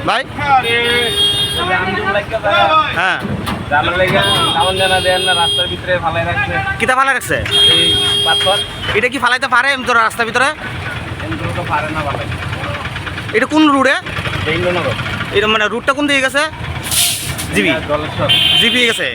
ভাই হ্যাঁ রাস্তার ভিতরে ফালাই রাখছে। কিতা ফালাই রাখছে? এই পাথর এটা কি ফালাইতে পারে তোর রাস্তার ভিতরে? তো পারে না ফালাই। এটা কোন রুটে? ইন্দ্রনগর এটা মানে রুটটা কোন দিকে গেছে? জিবি জলেশ্বর। জিবি গেছে।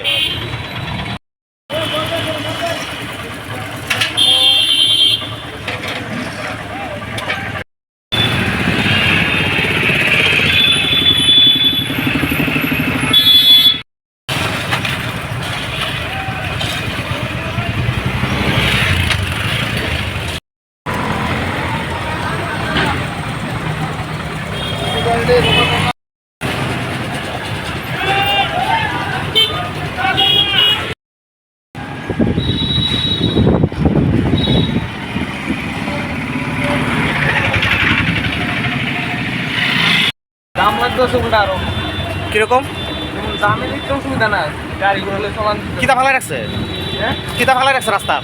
দাম লাগতো সুবিধা আরো কিরকম? দামের একটু সুবিধা না, গাড়িগুলো হলে চলান। কিতা ফালাই রাখছে? হ্যাঁ কিতা ফালাই রাখছে রাস্তা?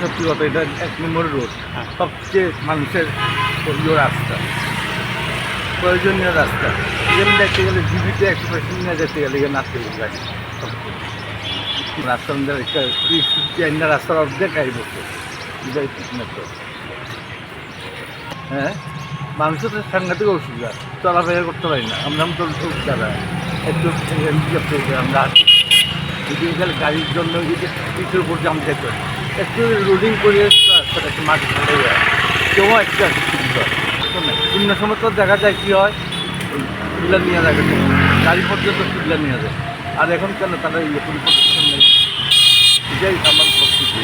সত্যি কথা, এটা 1 নম্বর রোড, সবচেয়ে মানুষের রাস্তা, প্রয়োজনীয় রাস্তা। এখানে দেখতে গেলে জিবিতে 100% নিয়ে যেতে গেলে এখানে আসতে গাড়ি রাস্তার মধ্যে একটা রাস্তার অর্ধেক গাড়ি বসে, এটাই ঠিক না তো। হ্যাঁ, মানুষের তো সাংঘাতিক অসুবিধা, চলাফেরা করতে পারি না। আমরা তো যারা একটু আমরা যদি এখানে গাড়ির জন্য যদি পিঠের উপর জাম যেতে একটু রোডিং করে রাস্তাটা একটু মাটি ফেলে যায়, কেউ একটু সুবিধা অন্য সময় তো দেখা যায় কী হয়, তুলে নিয়ে যায় গাড়ি পর্যন্ত তুলে নিয়ে যায়। আর এখন কেন তারা কোনো প্রদর্শন নেই, এটাই আমার সব কিছু।